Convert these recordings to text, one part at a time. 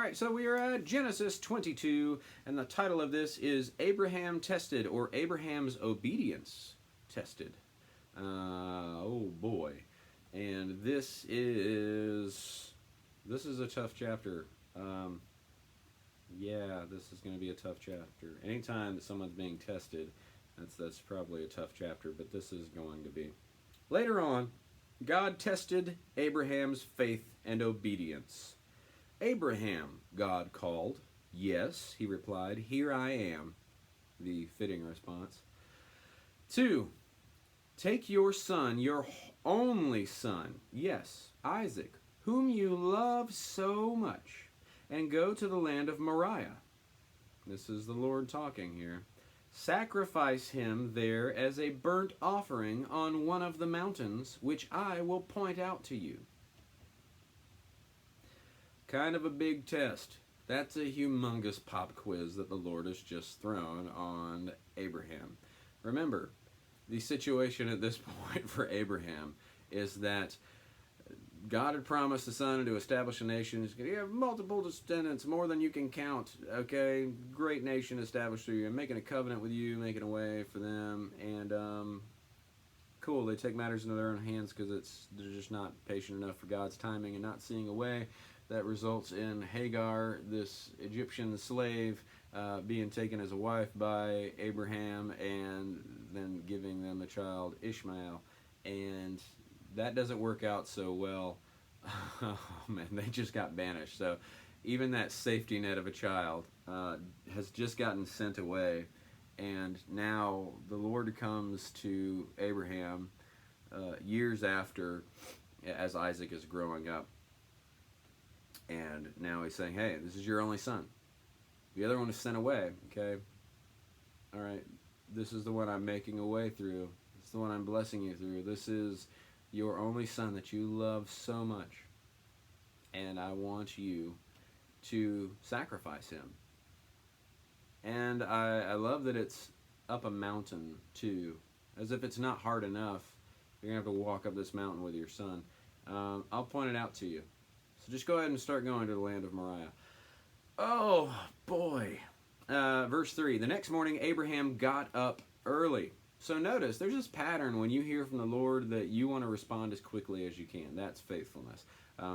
right, so we are at Genesis 22, and the title of this is Abraham Tested, or Abraham's Obedience Tested. Oh boy. And this is a tough chapter. Yeah, this is going to be a tough chapter. Anytime that someone's being tested, that's probably a tough chapter, but this is going to be. Later on, God tested Abraham's faith and obedience. Abraham, God called. Yes, he replied, here I am. The fitting response. 2. Take your son, your only son, yes, Isaac, whom you love so much, and go to the land of Moriah. This is the Lord talking here. Sacrifice him there as a burnt offering on one of the mountains, which I will point out to you. Kind of a big test. That's a humongous pop quiz that the Lord has just thrown on Abraham. Remember, the situation at this point for Abraham is that God had promised the son to establish a nation. He's going to have multiple descendants, more than you can count. Okay, great nation established through you. I'm making a covenant with you, making a way for them. And cool, they take matters into their own hands because they're just not patient enough for God's timing and not seeing a way. That results in Hagar, this Egyptian slave, being taken as a wife by Abraham and then giving them a child, Ishmael. And that doesn't work out so well. Oh man, they just got banished. So even that safety net of a child has just gotten sent away. And now the Lord comes to Abraham years after, as Isaac is growing up. And now he's saying, hey, this is your only son. The other one is sent away, okay? All right, this is the one I'm making a way through. This is the one I'm blessing you through. This is your only son that you love so much. And I want you to sacrifice him. And I love that it's up a mountain, too. As if it's not hard enough, you're going to have to walk up this mountain with your son. I'll point it out to you. So just go ahead and start going to the land of Moriah. Oh, boy. Verse 3, the next morning Abraham got up early. So notice, there's this pattern when you hear from the Lord that you want to respond as quickly as you can. That's faithfulness.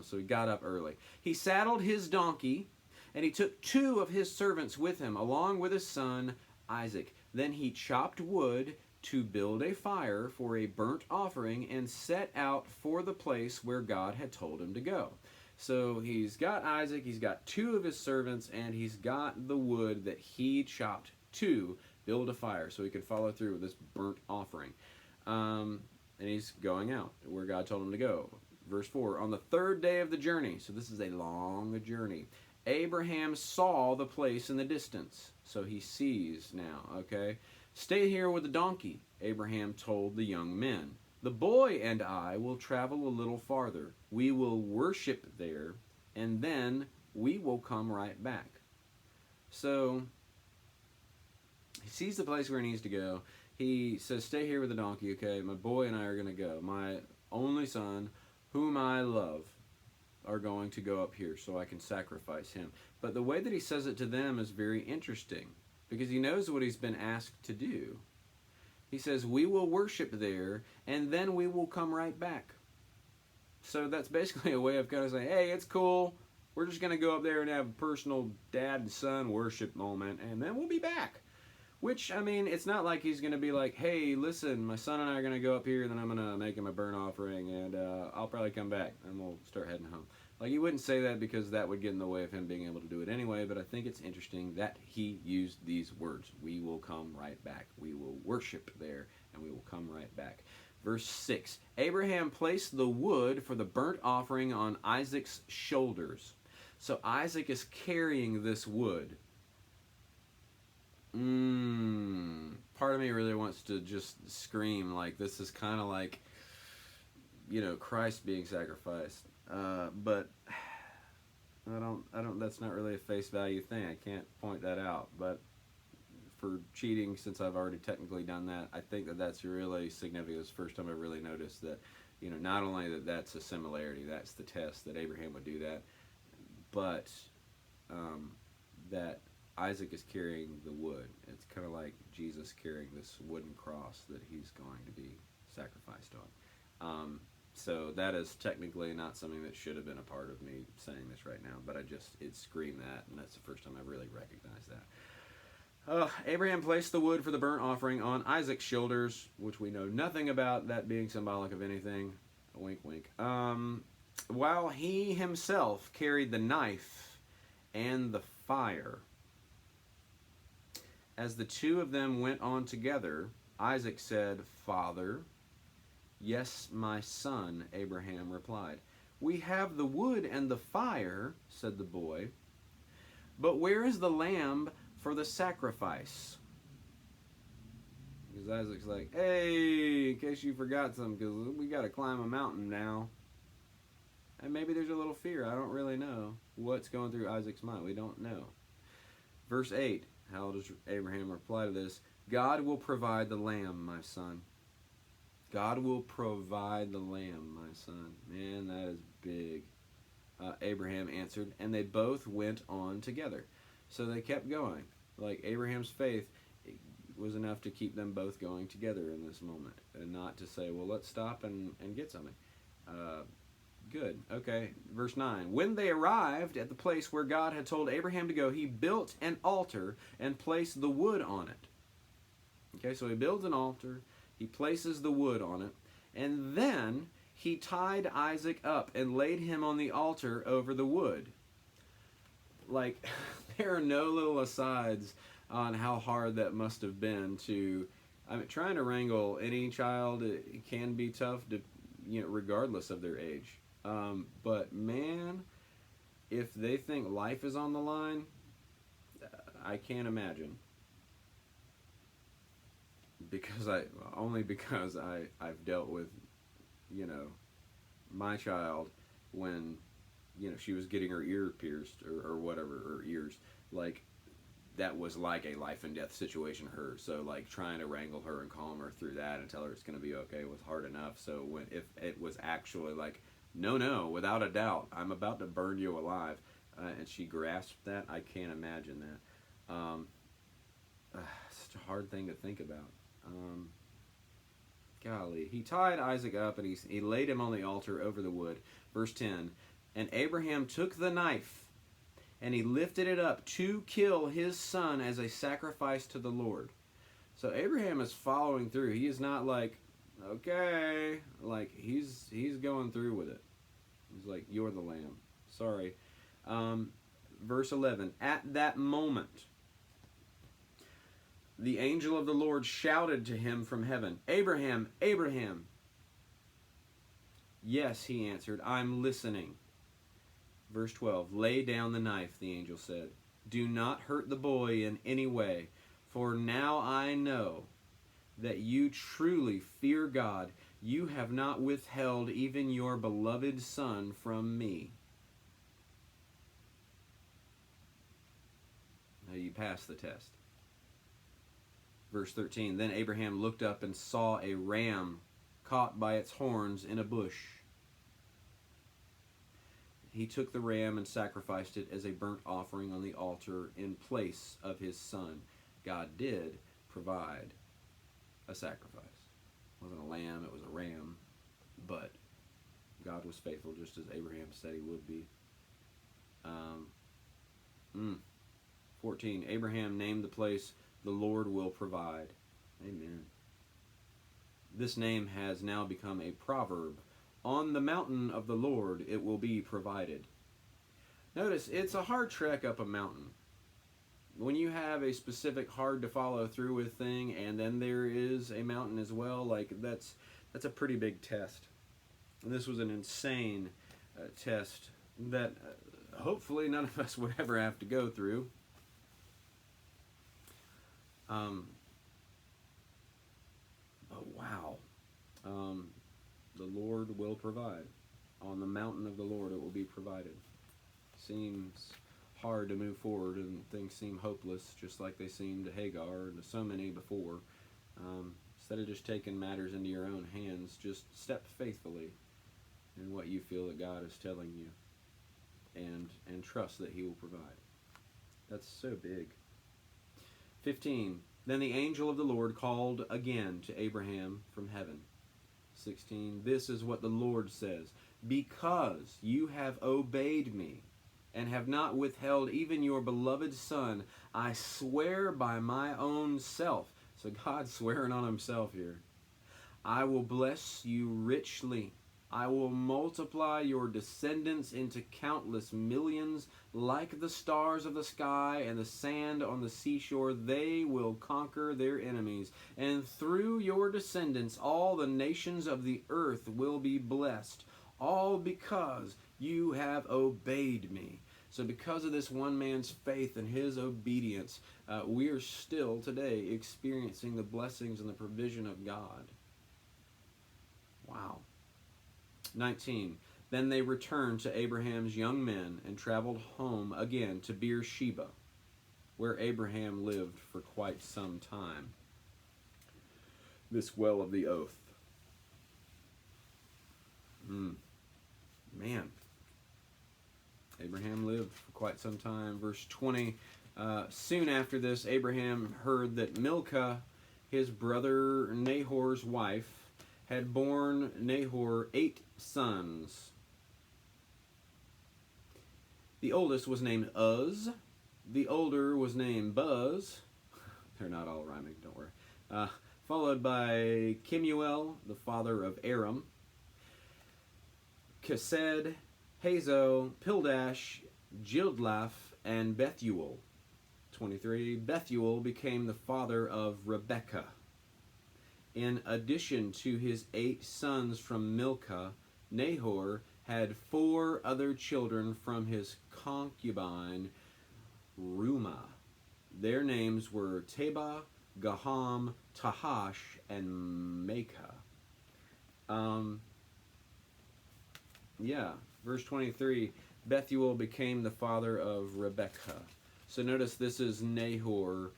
So he got up early. He saddled his donkey, and he took 2 of his servants with him, along with his son Isaac. Then he chopped wood to build a fire for a burnt offering and set out for the place where God had told him to go. So he's got Isaac, he's got 2 of his servants, and he's got the wood that he chopped to build a fire so he could follow through with this burnt offering. And he's going out where God told him to go. Verse 4, on the 3rd day of the journey, so this is a long journey, Abraham saw the place in the distance. So he sees now, okay? Stay here with the donkey, Abraham told the young men. The boy and I will travel a little farther. We will worship there, and then we will come right back. So he sees the place where he needs to go. He says, stay here with the donkey, okay? My boy and I are going to go. My only son, whom I love, are going to go up here so I can sacrifice him. But the way that he says it to them is very interesting because he knows what he's been asked to do. He says, we will worship there, and then we will come right back. So that's basically a way of kind of saying, hey, it's cool. We're just going to go up there and have a personal dad and son worship moment, and then we'll be back. Which, I mean, it's not like he's going to be like, hey, listen, my son and I are going to go up here, and then I'm going to make him a burnt offering, and I'll probably come back, and we'll start heading home. Like, he wouldn't say that because that would get in the way of him being able to do it anyway, but I think it's interesting that he used these words. We will come right back. We will worship there, and we will come right back. Verse 6, Abraham placed the wood for the burnt offering on Isaac's shoulders. So Isaac is carrying this wood. Part of me really wants to just scream like this is kind of like, Christ being sacrificed. But I don't, that's not really a face value thing. I can't point that out. But for cheating, since I've already technically done that, I think that that's really significant. It's the first time I really noticed that, not only that that's a similarity, that's the test that Abraham would do that, but that Isaac is carrying the wood. It's kind of like Jesus carrying this wooden cross that he's going to be sacrificed on. So that is technically not something that should have been a part of me saying this right now, but it screamed that, and that's the first time I really recognized that. Abraham placed the wood for the burnt offering on Isaac's shoulders, which we know nothing about that being symbolic of anything. Wink, wink. While he himself carried the knife and the fire. As the two of them went on together, Isaac said, "Father." "Yes, my son," Abraham replied. "We have the wood and the fire," said the boy. "But where is the lamb for the sacrifice?" Because Isaac's like, "Hey, in case you forgot something, because we got to climb a mountain now." And maybe there's a little fear. I don't really know what's going through Isaac's mind. We don't know. Verse 8, how does Abraham reply to this? "God will provide the lamb, my son." God will provide the lamb, my son. Man, that is big. Abraham answered, and they both went on together. So they kept going. Like Abraham's faith was enough to keep them both going together in this moment, and not to say, well, let's stop and get something. Good. Okay. Verse 9. When they arrived at the place where God had told Abraham to go, he built an altar and placed the wood on it. Okay, so he builds an altar, he places the wood on it, and then he tied Isaac up and laid him on the altar over the wood. Like, there are no little asides on how hard that must have been to, I mean, trying to wrangle any child, it can be tough to, regardless of their age. But man, if they think life is on the line, I can't imagine. Because I've dealt with, my child when, she was getting her ear pierced or whatever, her ears, like, that was like a life and death situation for her. So like trying to wrangle her and calm her through that and tell her it's going to be okay was hard enough. So if it was actually like, no, without a doubt, I'm about to burn you alive, and she grasped that, I can't imagine that. It's such a hard thing to think about. Golly. He tied Isaac up and he laid him on the altar over the wood. Verse 10, and Abraham took the knife and he lifted it up to kill his son as a sacrifice to the Lord. So Abraham is following through. He is not like, okay, like he's going through with it. He's like, you're the lamb. Sorry. Verse 11, at that moment, the angel of the Lord shouted to him from heaven, Abraham, Abraham. Yes, he answered, I'm listening. Verse 12, lay down the knife, the angel said. Do not hurt the boy in any way, for now I know that you truly fear God. You have not withheld even your beloved son from me. Now you pass the test. Verse 13, then Abraham looked up and saw a ram caught by its horns in a bush. He took the ram and sacrificed it as a burnt offering on the altar in place of his son. God did provide a sacrifice. It wasn't a lamb, it was a ram, but God was faithful just as Abraham said he would be. 14, Abraham named the place, the Lord will provide. Amen. This name has now become a proverb. On the mountain of the Lord it will be provided. Notice, it's a hard trek up a mountain. When you have a specific hard to follow through with thing, and then there is a mountain as well, like that's a pretty big test. And this was an insane test that hopefully none of us would ever have to go through. But wow. The Lord will provide. On the mountain of the Lord it will be provided. Seems hard to move forward and things seem hopeless, just like they seemed to Hagar and to so many before. Instead of just taking matters into your own hands, just step faithfully in what you feel that God is telling you, and trust that He will provide. That's so big. 15. Then the angel of the Lord called again to Abraham from heaven. 16. This is what the Lord says. Because you have obeyed me and have not withheld even your beloved son, I swear by my own self. So God's swearing on himself here. I will bless you richly. I will multiply your descendants into countless millions, like the stars of the sky and the sand on the seashore. They will conquer their enemies, and through your descendants all the nations of the earth will be blessed, all because you have obeyed me. So because of this one man's faith and his obedience, we are still today experiencing the blessings and the provision of God. Wow. 19. Then they returned to Abraham's young men and traveled home again to Beersheba, where Abraham lived for quite some time. This well of the oath. Man. Abraham lived for quite some time. Verse 20. Soon after this, Abraham heard that Milcah, his brother Nahor's wife, had borne Nahor 8 sons. The oldest was named Uz. The older was named Buz. They're not all rhyming, don't worry. Followed by Kemuel, the father of Aram, Kesed, Hazo, Pildash, Jildlaph, and Bethuel. 23. Bethuel became the father of Rebekah. In addition to his 8 sons from Milcah, Nahor had 4 other children from his concubine Reumah. Their names were Tebah, Gaham, Tahash, and Maacah. Verse 23, Bethuel became the father of Rebekah. So notice this is Nahor,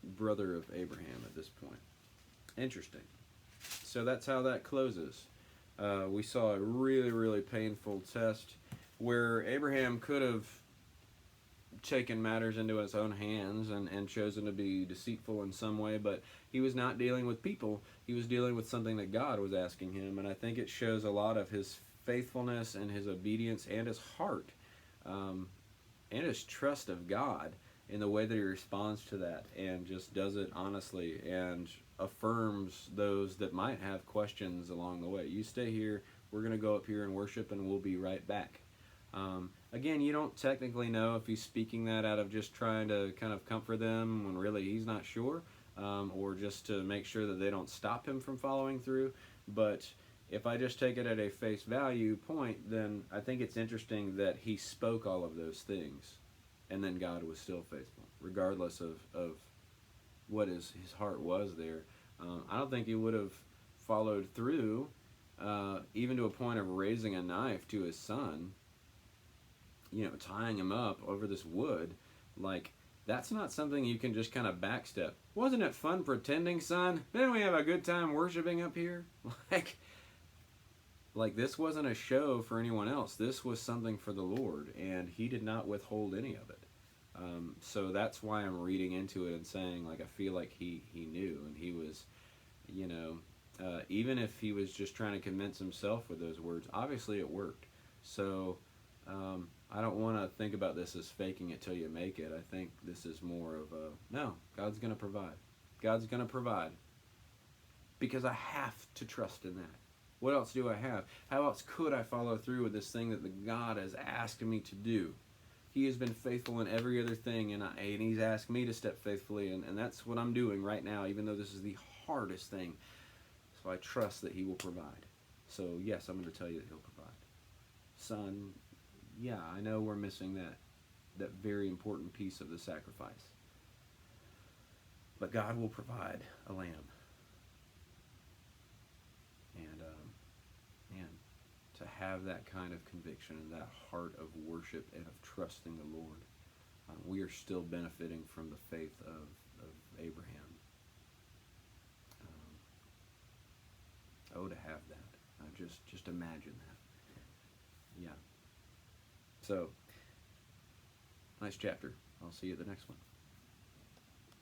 brother of Abraham at this point. Interesting. So that's how that closes. We saw a really, really painful test where Abraham could have taken matters into his own hands and chosen to be deceitful in some way, but he was not dealing with people. He was dealing with something that God was asking him, and I think it shows a lot of his faithfulness and his obedience and his heart and his trust of God in the way that he responds to that and just does it honestly and affirms those that might have questions along the way. You stay here, we're going to go up here and worship, and we'll be right back. Again, you don't technically know if he's speaking that out of just trying to kind of comfort them when really he's not sure, or just to make sure that they don't stop him from following through. But if I just take it at a face value point, then I think it's interesting that he spoke all of those things, and then God was still faithful, regardless of what his heart was there. I don't think he would have followed through, even to a point of raising a knife to his son, tying him up over this wood. Like, that's not something you can just kind of backstep. Wasn't it fun pretending, son? Didn't we have a good time worshiping up here? Like this wasn't a show for anyone else. This was something for the Lord, and he did not withhold any of it. So that's why I'm reading into it and saying, like, I feel like he knew, and he was, even if he was just trying to convince himself with those words, obviously it worked. So I don't want to think about this as faking it till you make it. I think this is more of a, no, God's going to provide. God's going to provide. Because I have to trust in that. What else do I have? How else could I follow through with this thing that the God has asked me to do? He has been faithful in every other thing, and he's asked me to step faithfully, and that's what I'm doing right now, even though this is the hardest thing. So I trust that he will provide. So yes, I'm going to tell you that he'll provide. Son, yeah, I know we're missing that very important piece of the sacrifice. But God will provide a lamb. And, man, to have that kind of conviction and that heart of worship and of trusting the Lord, we are still benefiting from the faith of Abraham. To have that. Just imagine that. Yeah. So, nice chapter. I'll see you at the next one.